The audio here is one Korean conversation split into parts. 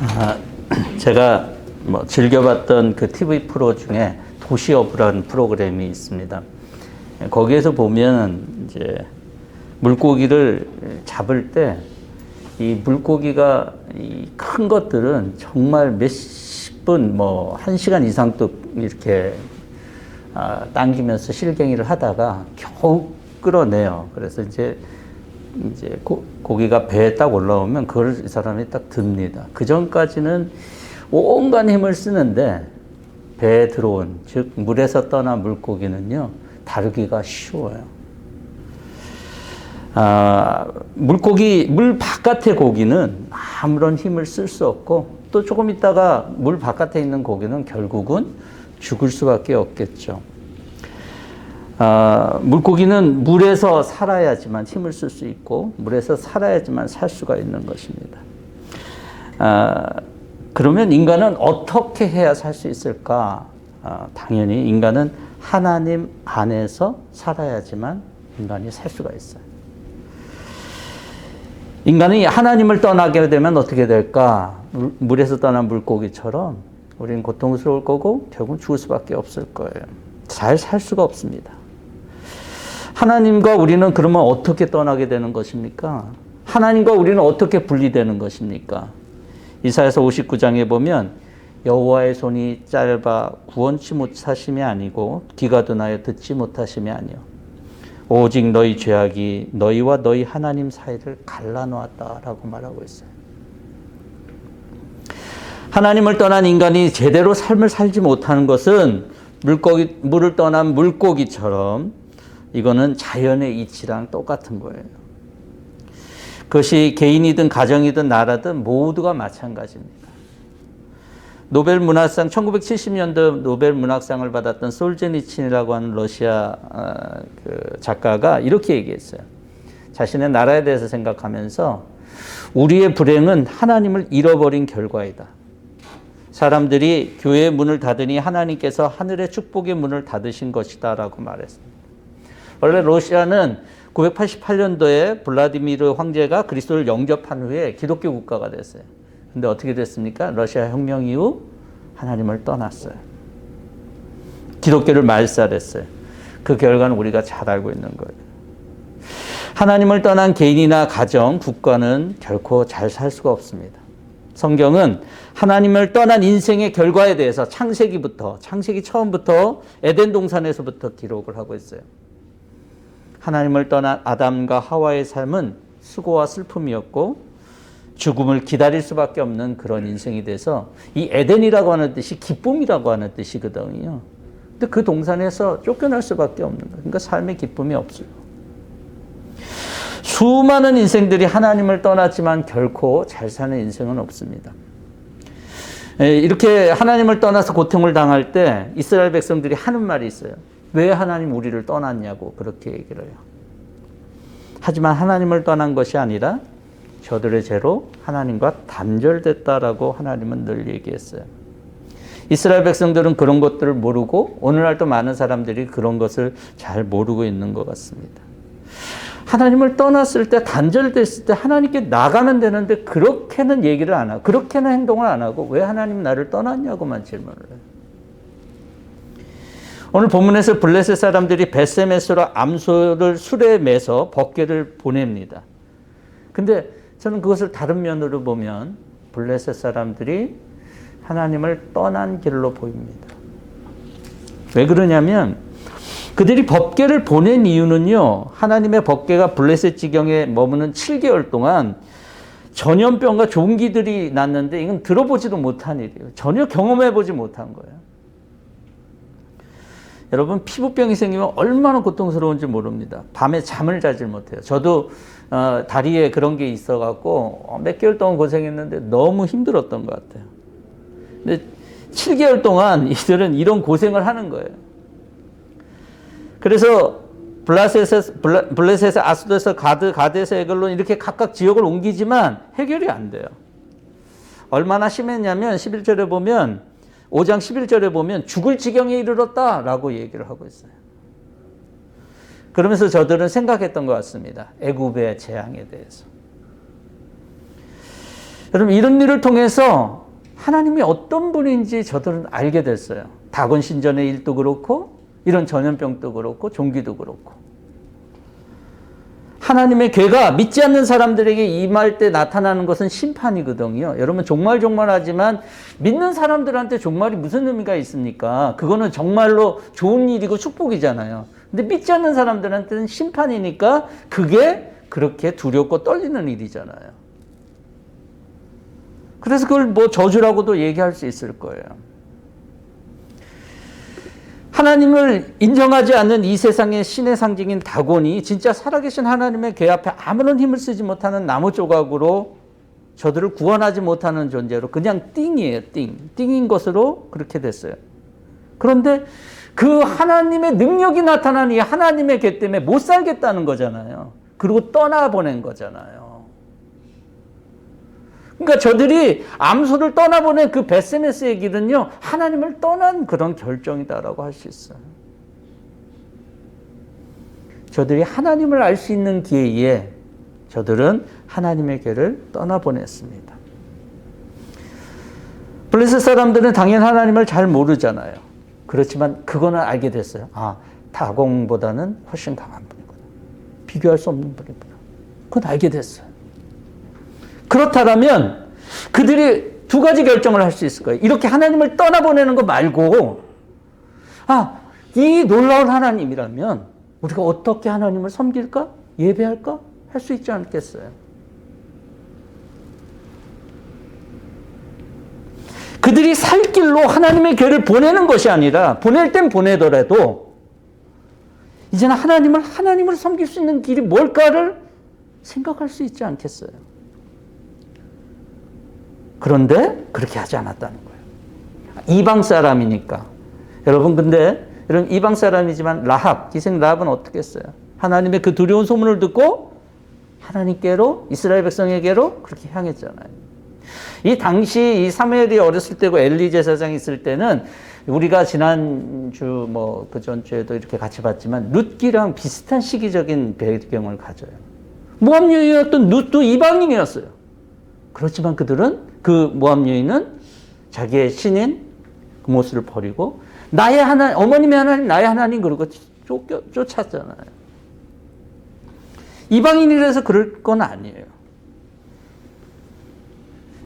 아, 제가 즐겨봤던 그 TV 프로 중에 도시어부라는 프로그램이 있습니다. 거기에서 보면 이제 물고기를 잡을 때 이 물고기가 이 큰 것들은 정말 몇십 분, 1시간 이상 또 이렇게 당기면서 실갱이를 하다가 겨우 끌어내요. 그래서 이제 고기가 배에 딱 올라오면 그걸 이 사람이 딱 듭니다. 그 전까지는 온갖 힘을 쓰는데 배에 들어온, 즉 물에서 떠난 물고기는요 다루기가 쉬워요. 물 바깥의 고기는 아무런 힘을 쓸 수 없고, 또 조금 있다가 물 바깥에 있는 고기는 결국은 죽을 수밖에 없겠죠. 물고기는 물에서 살아야지만 힘을 쓸 수 있고, 물에서 살아야지만 살 수가 있는 것입니다. 그러면 인간은 어떻게 해야 살 수 있을까? 당연히 인간은 하나님 안에서 살아야지만 인간이 살 수가 있어요. 인간이 하나님을 떠나게 되면 어떻게 될까? 물에서 떠난 물고기처럼 우리는 고통스러울 거고 결국 죽을 수밖에 없을 거예요. 잘 살 수가 없습니다. 하나님과 우리는 그러면 어떻게 떠나게 되는 것입니까? 하나님과 우리는 어떻게 분리되는 것입니까? 이사야서 59장에 보면 여호와의 손이 짧아 구원치 못하심이 아니고 귀가 둔하여 듣지 못하심이 아니요 오직 너희 죄악이 너희와 너희 하나님 사이를 갈라놓았다라고 말하고 있어요. 하나님을 떠난 인간이 제대로 삶을 살지 못하는 것은 물을 떠난 물고기처럼 이거는 자연의 이치랑 똑같은 거예요. 그것이 개인이든 가정이든 나라든 모두가 마찬가지입니다. 노벨 문학상 1970년도 노벨 문학상을 받았던 솔제니친이라고 하는 러시아 작가가 이렇게 얘기했어요. 자신의 나라에 대해서 생각하면서 우리의 불행은 하나님을 잃어버린 결과이다. 사람들이 교회의 문을 닫으니 하나님께서 하늘의 축복의 문을 닫으신 것이다 라고 말했습니다. 원래 러시아는 988년도에 블라디미르 황제가 그리스도를 영접한 후에 기독교 국가가 됐어요. 근데 어떻게 됐습니까? 러시아 혁명 이후 하나님을 떠났어요. 기독교를 말살했어요. 그 결과는 우리가 잘 알고 있는 거예요. 하나님을 떠난 개인이나 가정, 국가는 결코 잘 살 수가 없습니다. 성경은 하나님을 떠난 인생의 결과에 대해서 창세기 처음부터 에덴 동산에서부터 기록을 하고 있어요. 하나님을 떠난 아담과 하와의 삶은 수고와 슬픔이었고 죽음을 기다릴 수밖에 없는 그런 인생이 돼서 이 에덴이라고 하는 뜻이 기쁨이라고 하는 뜻이거든요. 근데 그 동산에서 쫓겨날 수밖에 없는 거예요. 그러니까 삶의 기쁨이 없어요. 수많은 인생들이 하나님을 떠났지만 결코 잘 사는 인생은 없습니다. 이렇게 하나님을 떠나서 고통을 당할 때 이스라엘 백성들이 하는 말이 있어요. 왜 하나님 우리를 떠났냐고 그렇게 얘기를 해요. 하지만 하나님을 떠난 것이 아니라 저들의 죄로 하나님과 단절됐다라고 하나님은 늘 얘기했어요. 이스라엘 백성들은 그런 것들을 모르고 오늘날도 많은 사람들이 그런 것을 잘 모르고 있는 것 같습니다. 하나님을 떠났을 때, 단절됐을 때 하나님께 나가면 되는데 그렇게는 얘기를 안 하고 그렇게는 행동을 안 하고 왜 하나님 나를 떠났냐고만 질문을 해요. 오늘 본문에서 블레셋 사람들이 벳세메스로 암소를 수레에 매서 법궤를 보냅니다. 근데 저는 그것을 다른 면으로 보면 블레셋 사람들이 하나님을 떠난 길로 보입니다. 왜 그러냐면 그들이 법궤를 보낸 이유는요, 하나님의 법궤가 블레셋 지경에 머무는 7개월 동안 전염병과 종기들이 났는데 이건 들어보지도 못한 일이에요. 전혀 경험해보지 못한 거예요. 여러분 피부병이 생기면 얼마나 고통스러운지 모릅니다. 밤에 잠을 자질 못해요. 저도 다리에 그런 게 있어갖고 몇 개월 동안 고생했는데 너무 힘들었던 것 같아요. 근데 7개월 동안 이들은 이런 고생을 하는 거예요. 그래서 블레셋에서 아스돗에서 가드에서 에글론 이렇게 각각 지역을 옮기지만 해결이 안 돼요. 얼마나 심했냐면 11절에 보면 5장 11절에 보면 죽을 지경에 이르렀다라고 얘기를 하고 있어요. 그러면서 저들은 생각했던 것 같습니다. 애굽의 재앙에 대해서. 여러분, 이런 일을 통해서 하나님이 어떤 분인지 저들은 알게 됐어요. 다곤 신전의 일도 그렇고 이런 전염병도 그렇고 종기도 그렇고. 하나님의 괴가 믿지 않는 사람들에게 임할 때 나타나는 것은 심판이거든요. 여러분, 종말하지만 믿는 사람들한테 종말이 무슨 의미가 있습니까? 그거는 정말로 좋은 일이고 축복이잖아요. 근데 믿지 않는 사람들한테는 심판이니까 그게 그렇게 두렵고 떨리는 일이잖아요. 그래서 그걸 뭐 저주라고도 얘기할 수 있을 거예요. 하나님을 인정하지 않는 이 세상의 신의 상징인 다곤이 진짜 살아계신 하나님의 궤 앞에 아무런 힘을 쓰지 못하는 나무 조각으로 저들을 구원하지 못하는 존재로 그냥 띵이에요. 띵인 것으로 그렇게 됐어요. 그런데 그 하나님의 능력이 나타난 이 하나님의 궤 때문에 못 살겠다는 거잖아요. 그리고 떠나보낸 거잖아요. 그러니까 저들이 암소를 떠나보낸 그 베세메스의 길은요, 하나님을 떠난 그런 결정이다라고 할 수 있어요. 저들이 하나님을 알 수 있는 기회에 저들은 하나님의 길을 떠나보냈습니다. 블레셋 사람들은 당연히 하나님을 잘 모르잖아요. 그렇지만 그거는 알게 됐어요. 아, 다곤보다는 훨씬 강한 분이구나. 비교할 수 없는 분이구나. 그건 알게 됐어요. 그렇다면 그들이 두 가지 결정을 할 수 있을 거예요. 이렇게 하나님을 떠나보내는 거 말고, 아, 이 놀라운 하나님이라면 우리가 어떻게 하나님을 섬길까? 예배할까? 할 수 있지 않겠어요? 그들이 살 길로 하나님의 궤를 보내는 것이 아니라, 보낼 땐 보내더라도 이제는 하나님을 섬길 수 있는 길이 뭘까를 생각할 수 있지 않겠어요? 그런데 그렇게 하지 않았다는 거예요. 이방 사람이니까. 여러분, 이방 사람이지만 기생 라합은 어떻게 했어요? 하나님의 그 두려운 소문을 듣고 하나님께로, 이스라엘 백성에게로 그렇게 향했잖아요. 이 당시 이 사무엘이 어렸을 때고 엘리 제사장이 있을 때는 우리가 지난주 그 전주에도 이렇게 같이 봤지만 룻기랑 비슷한 시기적인 배경을 가져요. 모압 여인이었던 룻도 이방인이었어요. 그렇지만 그들은 그 모압 여인은 자기의 신인 그 모습을 버리고 어머님의 하나님, 나의 하나님 그러고 쫓았잖아요. 이방인이라서 그럴 건 아니에요.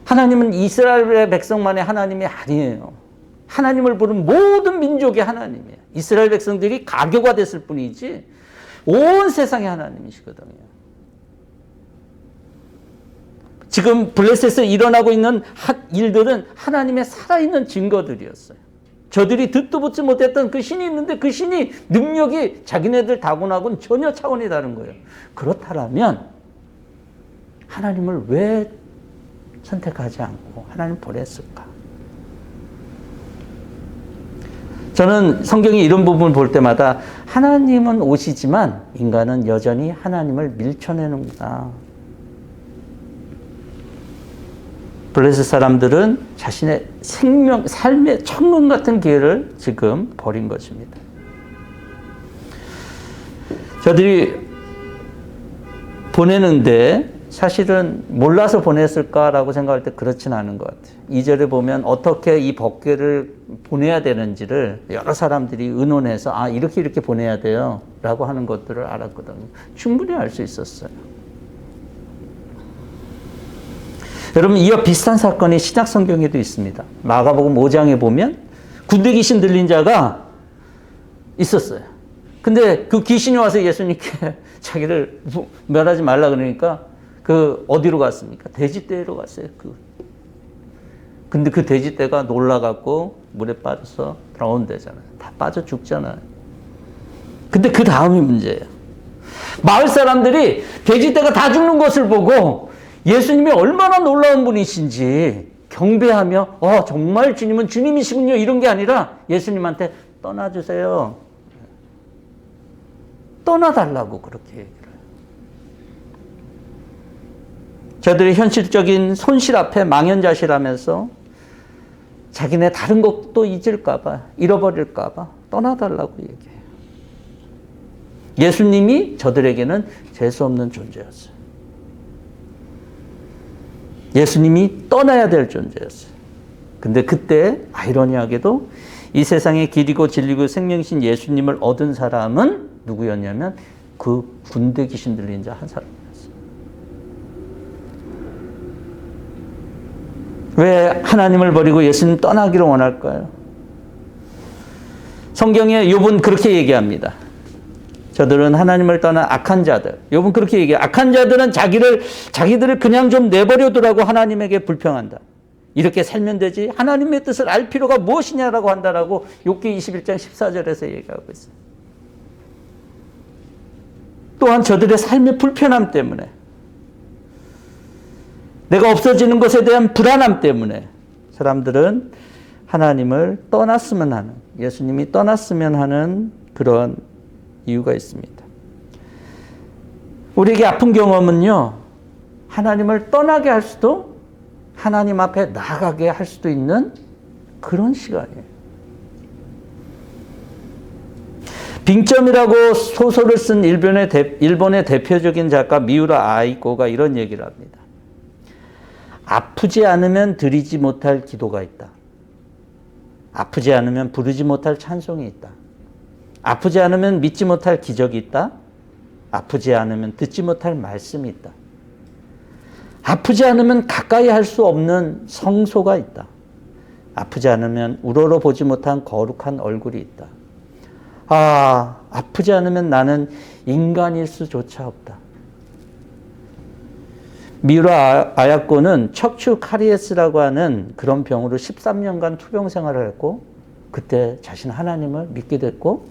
하나님은 이스라엘의 백성만의 하나님이 아니에요. 하나님을 부른 모든 민족의 하나님이에요. 이스라엘 백성들이 가교가 됐을 뿐이지 온 세상의 하나님이시거든요. 지금 블레셋에서 일어나고 있는 일들은 하나님의 살아있는 증거들이었어요. 저들이 듣도 보지 못했던 그 신이 있는데 그 신이 능력이 자기네들 다곤하고는 전혀 차원이 다른 거예요. 그렇다면 하나님을 왜 선택하지 않고 하나님을 보냈을까? 저는 성경이 이런 부분을 볼 때마다 하나님은 오시지만 인간은 여전히 하나님을 밀쳐내는구나. 블레셋 사람들은 자신의 삶의 천국 같은 기회를 지금 버린 것입니다. 저들이 보내는데 사실은 몰라서 보냈을까라고 생각할 때 그렇진 않은 것 같아요. 2절에 보면 어떻게 이 법궤를 보내야 되는지를 여러 사람들이 의논해서 이렇게 보내야 돼요 라고 하는 것들을 알았거든요. 충분히 알 수 있었어요. 여러분, 이와 비슷한 사건이 신약 성경에도 있습니다. 마가복음 5장에 보면 군대 귀신 들린 자가 있었어요. 근데 그 귀신이 와서 예수님께 자기를 멸하지 말라 그러니까 어디로 갔습니까? 돼지떼로 갔어요. 근데 그 돼지떼가 놀라갖고 물에 빠져서 drown되잖아요. 다 빠져 죽잖아요. 근데 그 다음이 문제예요. 마을 사람들이 돼지떼가 다 죽는 것을 보고 예수님이 얼마나 놀라운 분이신지 경배하며 정말 주님은 주님이시군요. 이런 게 아니라 예수님한테 떠나주세요. 떠나달라고 그렇게 얘기를 해요. 저들이 현실적인 손실 앞에 망연자실하면서 자기네 다른 것도 잊을까봐, 잃어버릴까봐 떠나달라고 얘기해요. 예수님이 저들에게는 재수없는 존재였어요. 예수님이 떠나야 될 존재였어요. 근데 그때 아이러니하게도 이 세상의 길이고 진리고 생명이신 예수님을 얻은 사람은 누구였냐면 그 군대 귀신 들린 자 한 사람이었어요. 왜 하나님을 버리고 예수님 떠나기를 원할까요? 성경에 욥은 그렇게 얘기합니다. 저들은 하나님을 떠난 악한 자들. 욥은 그렇게 얘기해요. 악한 자들은 자기들을 그냥 좀 내버려두라고 하나님에게 불평한다. 이렇게 살면 되지 하나님의 뜻을 알 필요가 무엇이냐라고 한다라고 욥기 21장 14절에서 얘기하고 있어요. 또한 저들의 삶의 불편함 때문에, 내가 없어지는 것에 대한 불안함 때문에 사람들은 하나님을 떠났으면 하는, 예수님이 떠났으면 하는 그런 이유가 있습니다. 우리에게 아픈 경험은요, 하나님을 떠나게 할 수도 하나님 앞에 나아가게 할 수도 있는 그런 시간이에요. 빙점이라고 소설을 쓴 일본의 대표적인 작가 미우라 아이코가 이런 얘기를 합니다. 아프지 않으면 드리지 못할 기도가 있다. 아프지 않으면 부르지 못할 찬송이 있다. 아프지 않으면 믿지 못할 기적이 있다. 아프지 않으면 듣지 못할 말씀이 있다. 아프지 않으면 가까이 할 수 없는 성소가 있다. 아프지 않으면 우러러 보지 못한 거룩한 얼굴이 있다. 아프지 않으면 나는 인간일 수조차 없다. 미우라 아야코는 척추 카리에스라고 하는 그런 병으로 13년간 투병 생활을 했고, 그때 자신 하나님을 믿게 됐고,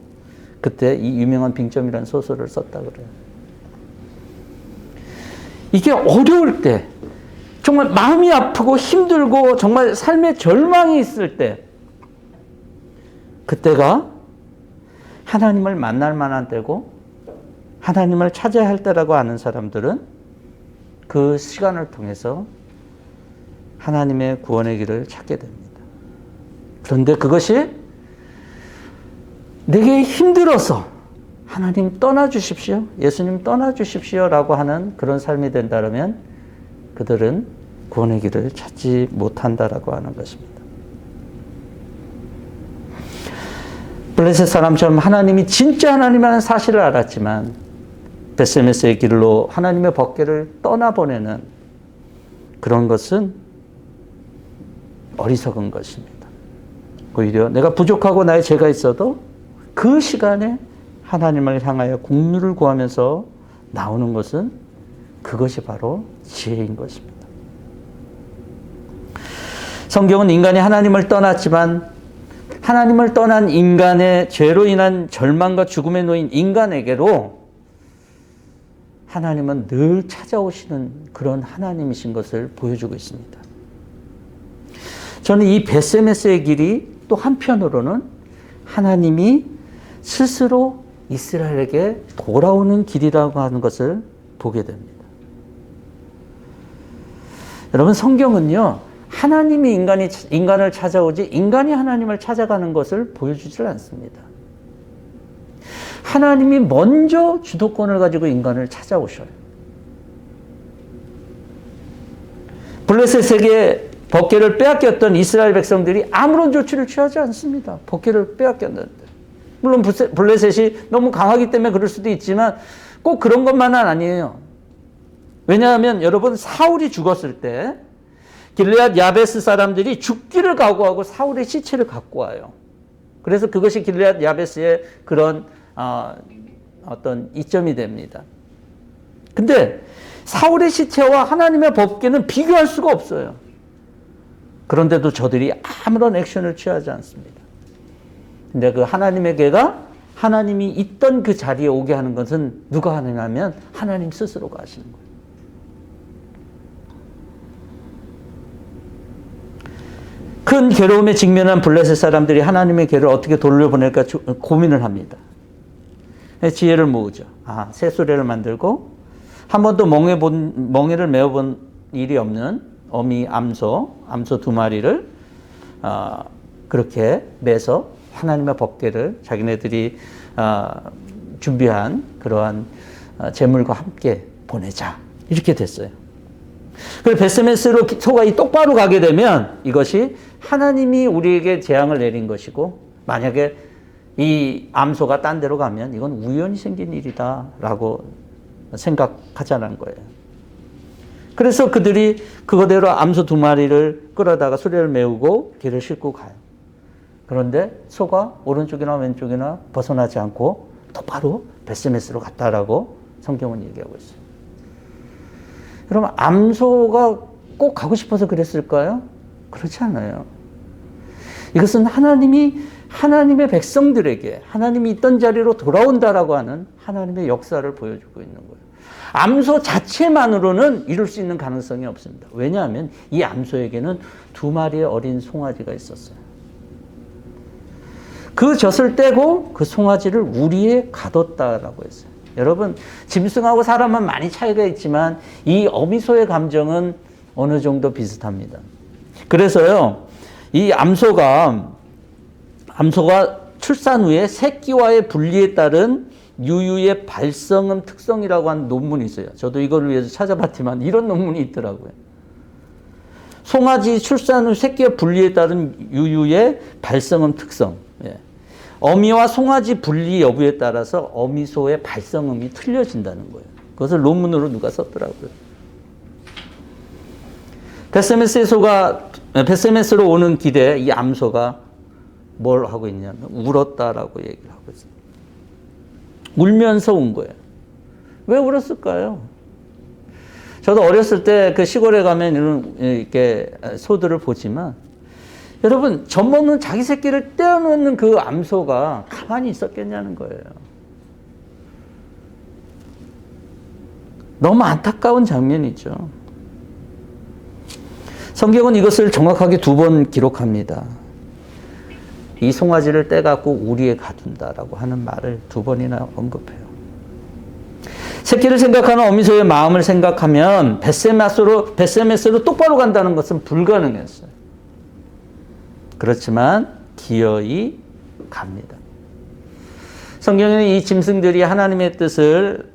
그때 이 유명한 빙점이라는 소설을 썼다 그래요. 이게 어려울 때, 정말 마음이 아프고 힘들고 정말 삶의 절망이 있을 때, 그때가 하나님을 만날 만한 때고 하나님을 찾아야 할 때라고 아는 사람들은 그 시간을 통해서 하나님의 구원의 길을 찾게 됩니다. 그런데 그것이 내게 힘들어서 하나님 떠나주십시오, 예수님 떠나주십시오 라고 하는 그런 삶이 된다면 그들은 구원의 길을 찾지 못한다라고 하는 것입니다. 블레셋 사람처럼 하나님이 진짜 하나님이라는 사실을 알았지만 베세메스의 길로 하나님의 법궤를 떠나보내는 그런 것은 어리석은 것입니다. 오히려 내가 부족하고 나의 죄가 있어도 그 시간에 하나님을 향하여 긍휼을 구하면서 나오는 것은 그것이 바로 지혜인 것입니다. 성경은 인간이 하나님을 떠났지만 하나님을 떠난 인간의 죄로 인한 절망과 죽음에 놓인 인간에게로 하나님은 늘 찾아오시는 그런 하나님이신 것을 보여주고 있습니다. 저는 이 베세메스의 길이 또 한편으로는 하나님이 스스로 이스라엘에게 돌아오는 길이라고 하는 것을 보게 됩니다. 여러분, 성경은요, 하나님이 인간을 찾아오지 인간이 하나님을 찾아가는 것을 보여주질 않습니다. 하나님이 먼저 주도권을 가지고 인간을 찾아오셔요. 블레셋에게 법궤를 빼앗겼던 이스라엘 백성들이 아무런 조치를 취하지 않습니다. 법궤를 빼앗겼는데. 물론 블레셋이 너무 강하기 때문에 그럴 수도 있지만 꼭 그런 것만은 아니에요. 왜냐하면 여러분, 사울이 죽었을 때 길르앗 야베스 사람들이 죽기를 각오하고 사울의 시체를 갖고 와요. 그래서 그것이 길르앗 야베스의 그런 어떤 이점이 됩니다. 근데 사울의 시체와 하나님의 법궤는 비교할 수가 없어요. 그런데도 저들이 아무런 액션을 취하지 않습니다. 근데 그 하나님의 궤가 하나님이 있던 그 자리에 오게 하는 것은 누가 하느냐면 하나님 스스로가 하시는 거예요. 큰 괴로움에 직면한 블레셋 사람들이 하나님의 궤를 어떻게 돌려보낼까 고민을 합니다. 지혜를 모으죠. 새수레를 만들고 한 번도 멍에를 메어본 일이 없는 어미 암소 2마리를 그렇게 매서 하나님의 법궤를 자기네들이 준비한 그러한 제물과 함께 보내자, 이렇게 됐어요. 그리고 베스메스로 소가 똑바로 가게 되면 이것이 하나님이 우리에게 재앙을 내린 것이고, 만약에 이 암소가 딴 데로 가면 이건 우연히 생긴 일이다라고 생각하자는 거예요. 그래서 그들이 그거대로 암소 2마리를 끌어다가 수레를 메우고 길을 싣고 가요. 그런데 소가 오른쪽이나 왼쪽이나 벗어나지 않고 똑바로 베스메스로 갔다라고 성경은 얘기하고 있어요. 그럼 암소가 꼭 가고 싶어서 그랬을까요? 그렇지 않아요. 이것은 하나님의 백성들에게 하나님이 있던 자리로 돌아온다라고 하는 하나님의 역사를 보여주고 있는 거예요. 암소 자체만으로는 이룰 수 있는 가능성이 없습니다. 왜냐하면 이 암소에게는 2마리의 어린 송아지가 있었어요. 그 젖을 떼고 그 송아지를 우리에 가뒀다라고 했어요. 여러분, 짐승하고 사람은 많이 차이가 있지만 이 어미소의 감정은 어느 정도 비슷합니다. 그래서요, 이 암소가 출산 후에 새끼와의 분리에 따른 유유의 발성음 특성이라고 하는 논문이 있어요. 저도 이걸 위해서 찾아봤지만 이런 논문이 있더라고요. 송아지 출산 후 새끼의 분리에 따른 유유의 발성음 특성. 예. 어미와 송아지 분리 여부에 따라서 어미소의 발성음이 틀려진다는 거예요. 그것을 논문으로 누가 썼더라고요. 베스메스로 오는 길에 이 암소가 뭘 하고 있냐면 울었다라고 얘기를 하고 있어요. 울면서 운 거예요. 왜 울었을까요? 저도 어렸을 때 그 시골에 가면 이렇게 소들을 보지만, 여러분, 젖 먹는 자기 새끼를 떼어놓는 그 암소가 가만히 있었겠냐는 거예요. 너무 안타까운 장면이죠. 성경은 이것을 정확하게 2번 기록합니다. 이 송아지를 떼갖고 우리에 가둔다라고 하는 말을 2번이나 언급해요. 새끼를 생각하는 어미소의 마음을 생각하면 베스메스로 똑바로 간다는 것은 불가능했어요. 그렇지만 기어이 갑니다. 성경에는 이 짐승들이 하나님의 뜻을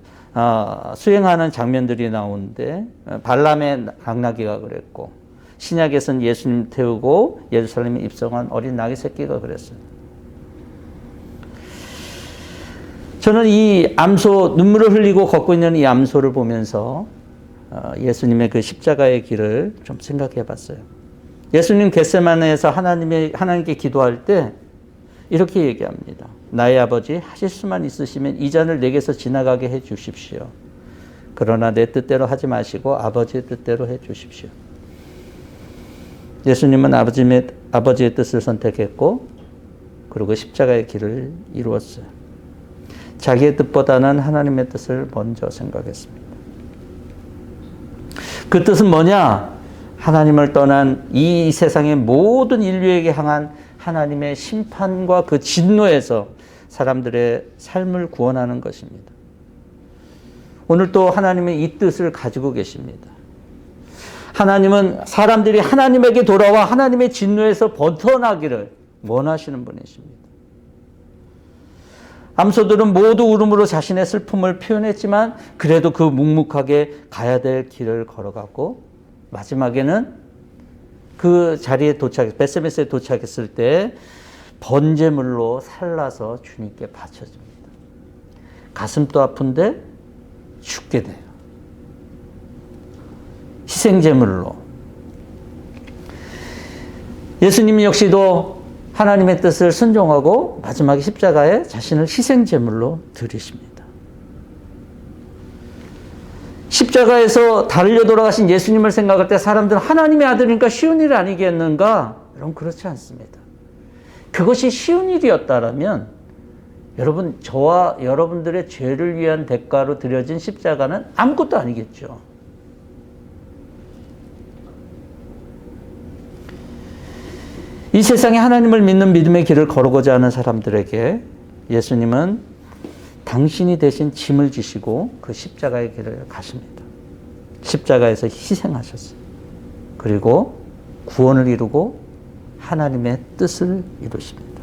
수행하는 장면들이 나오는데, 발람의 당나귀가 그랬고, 신약에서는 예수님 태우고 예루살렘에 입성한 어린 나귀 새끼가 그랬어요. 저는 이 암소, 눈물을 흘리고 걷고 있는 이 암소를 보면서 예수님의 그 십자가의 길을 좀 생각해 봤어요. 예수님 겟세마네에서 하나님께 기도할 때 이렇게 얘기합니다. 나의 아버지, 하실 수만 있으시면 이 잔을 내게서 지나가게 해 주십시오. 그러나 내 뜻대로 하지 마시고 아버지의 뜻대로 해 주십시오. 예수님은 아버지의 뜻을 선택했고, 그리고 십자가의 길을 이루었어요. 자기의 뜻보다는 하나님의 뜻을 먼저 생각했습니다. 그 뜻은 뭐냐? 하나님을 떠난 이 세상의 모든 인류에게 향한 하나님의 심판과 그 진노에서 사람들의 삶을 구원하는 것입니다. 오늘 또 하나님의 이 뜻을 가지고 계십니다. 하나님은 사람들이 하나님에게 돌아와 하나님의 진노에서 벗어나기를 원하시는 분이십니다. 암소들은 모두 울음으로 자신의 슬픔을 표현했지만 그래도 그 묵묵하게 가야 될 길을 걸어갔고, 마지막에는 그 자리에 베스메스에 도착했을 때 번제물로 살라서 주님께 바쳐집니다. 가슴도 아픈데 죽게 돼요. 희생제물로. 예수님 역시도 하나님의 뜻을 순종하고 마지막에 십자가에 자신을 희생제물로 드리십니다. 십자가에서 달려 돌아가신 예수님을 생각할 때 사람들은 하나님의 아들이니까 쉬운 일 아니겠는가? 여러분, 그렇지 않습니다. 그것이 쉬운 일이었다면 여러분, 저와 여러분들의 죄를 위한 대가로 드려진 십자가는 아무것도 아니겠죠. 이 세상에 하나님을 믿는 믿음의 길을 걸어가고자 하는 사람들에게 예수님은 당신이 대신 짐을 지시고 그 십자가의 길을 가십니다. 십자가에서 희생하셨어요. 그리고 구원을 이루고 하나님의 뜻을 이루십니다.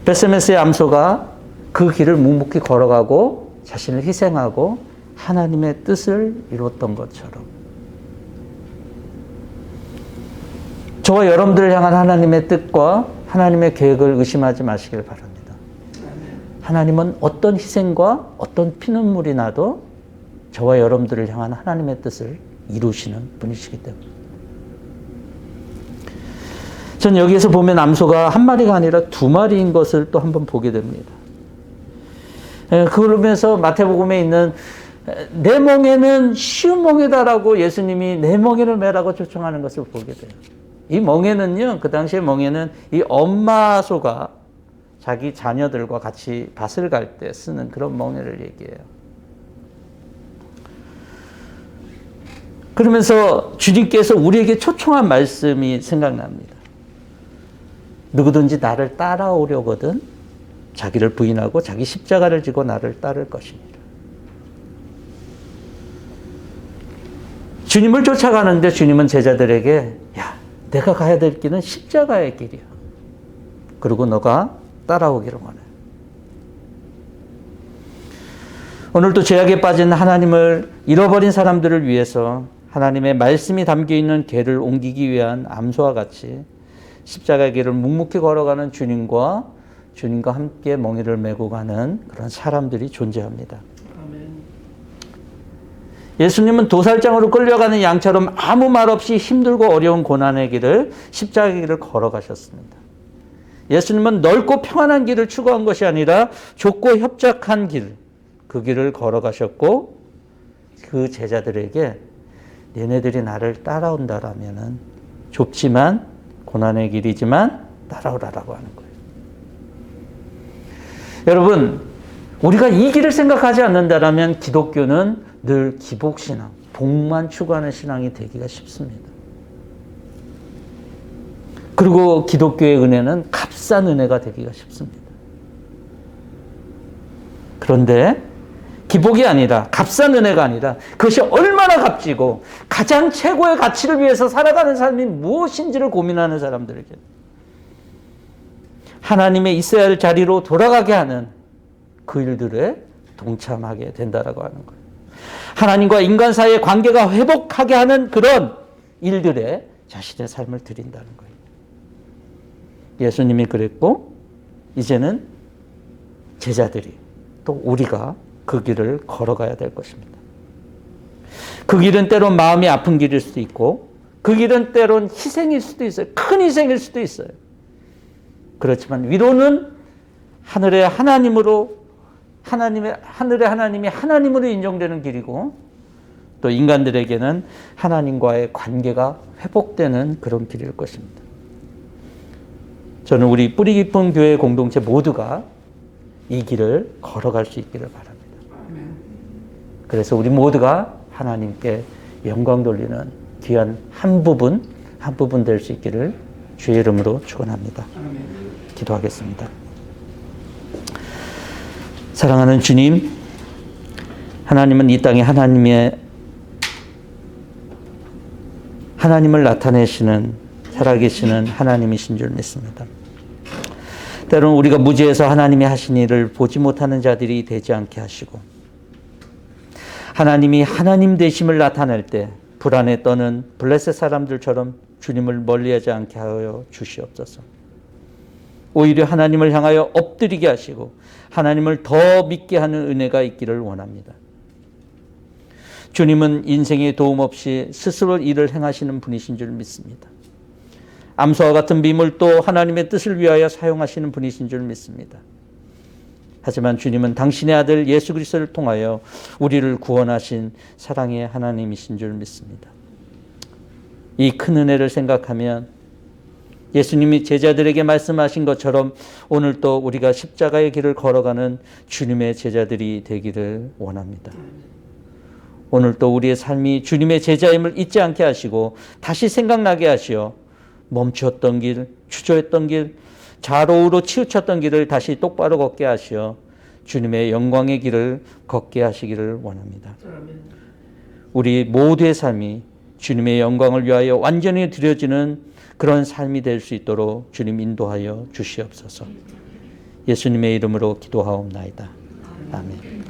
베스메스의 암소가 그 길을 묵묵히 걸어가고 자신을 희생하고 하나님의 뜻을 이루었던 것처럼 저와 여러분들을 향한 하나님의 뜻과 하나님의 계획을 의심하지 마시길 바랍니다. 하나님은 어떤 희생과 어떤 피눈물이 나도 저와 여러분들을 향한 하나님의 뜻을 이루시는 분이시기 때문에. 전 여기에서 보면 암소가 한 마리가 아니라 두 마리인 것을 또 한번 보게 됩니다. 그러면서 마태복음에 있는 내 멍에는 쉬운 멍에다라고 예수님이 내 멍에를 매라고 초청하는 것을 보게 돼요. 이 멍에는요, 그 당시에 멍에는 이 엄마 소가 자기 자녀들과 같이 밭을 갈 때 쓰는 그런 멍에를 얘기해요. 그러면서 주님께서 우리에게 초청한 말씀이 생각납니다. 누구든지 나를 따라오려거든 자기를 부인하고 자기 십자가를 지고 나를 따를 것이니라. 주님을 쫓아가는데 주님은 제자들에게 야, 내가 가야 될 길은 십자가의 길이야. 그리고 너가 따라오기를 원해. 오늘도 죄악에 빠진 하나님을 잃어버린 사람들을 위해서 하나님의 말씀이 담겨있는 궤를 옮기기 위한 암소와 같이 십자가의 길을 묵묵히 걸어가는 주님과 함께 멍에를 메고 가는 그런 사람들이 존재합니다. 예수님은 도살장으로 끌려가는 양처럼 아무 말 없이 힘들고 어려운 고난의 길을 십자가의 길을 걸어가셨습니다. 예수님은 넓고 평안한 길을 추구한 것이 아니라 좁고 협착한 길, 그 길을 걸어가셨고 그 제자들에게 얘네들이 나를 따라온다라면은 좁지만 고난의 길이지만 따라오라라고 하는 거예요. 여러분, 우리가 이 길을 생각하지 않는다라면 기독교는 늘 기복신앙, 복만 추구하는 신앙이 되기가 쉽습니다. 그리고 기독교의 은혜는 값싼 은혜가 되기가 쉽습니다. 그런데 기복이 아니라, 값싼 은혜가 아니라 그것이 얼마나 값지고 가장 최고의 가치를 위해서 살아가는 삶이 무엇인지를 고민하는 사람들에게 하나님의 있어야 할 자리로 돌아가게 하는 그 일들에 동참하게 된다라고 하는 거예요. 하나님과 인간 사이의 관계가 회복하게 하는 그런 일들에 자신의 삶을 드린다는 거예요. 예수님이 그랬고 이제는 제자들이 또 우리가 그 길을 걸어가야 될 것입니다. 그 길은 때론 마음이 아픈 길일 수도 있고 그 길은 때론 희생일 수도 있어요. 큰 희생일 수도 있어요. 그렇지만 위로는 하늘의 하나님으로 하늘의 하나님이 하나님으로 인정되는 길이고 또 인간들에게는 하나님과의 관계가 회복되는 그런 길일 것입니다. 저는 우리 뿌리 깊은 교회 공동체 모두가 이 길을 걸어갈 수 있기를 바랍니다. 그래서 우리 모두가 하나님께 영광 돌리는 귀한 한 부분 될 수 있기를 주의 이름으로 축원합니다. 기도하겠습니다. 사랑하는 주님, 하나님은 이 땅에 하나님을 나타내시는 살아계시는 하나님이신 줄 믿습니다. 때로는 우리가 무지해서 하나님이 하신 일을 보지 못하는 자들이 되지 않게 하시고 하나님이 하나님 되심을 나타낼 때 불안에 떠는 블레셋 사람들처럼 주님을 멀리하지 않게 하여 주시옵소서. 오히려 하나님을 향하여 엎드리게 하시고 하나님을 더 믿게 하는 은혜가 있기를 원합니다. 주님은 인생의 도움 없이 스스로 일을 행하시는 분이신 줄 믿습니다. 암소와 같은 미물도 하나님의 뜻을 위하여 사용하시는 분이신 줄 믿습니다. 하지만 주님은 당신의 아들 예수 그리스도를 통하여 우리를 구원하신 사랑의 하나님이신 줄 믿습니다. 이 큰 은혜를 생각하면 예수님이 제자들에게 말씀하신 것처럼 오늘도 우리가 십자가의 길을 걸어가는 주님의 제자들이 되기를 원합니다. 오늘도 우리의 삶이 주님의 제자임을 잊지 않게 하시고 다시 생각나게 하시어 멈추었던 길, 주저했던 길, 좌로우로 치우쳤던 길을 다시 똑바로 걷게 하시어 주님의 영광의 길을 걷게 하시기를 원합니다. 우리 모두의 삶이 주님의 영광을 위하여 완전히 드려지는 그런 삶이 될 수 있도록 주님 인도하여 주시옵소서. 예수님의 이름으로 기도하옵나이다. 아멘.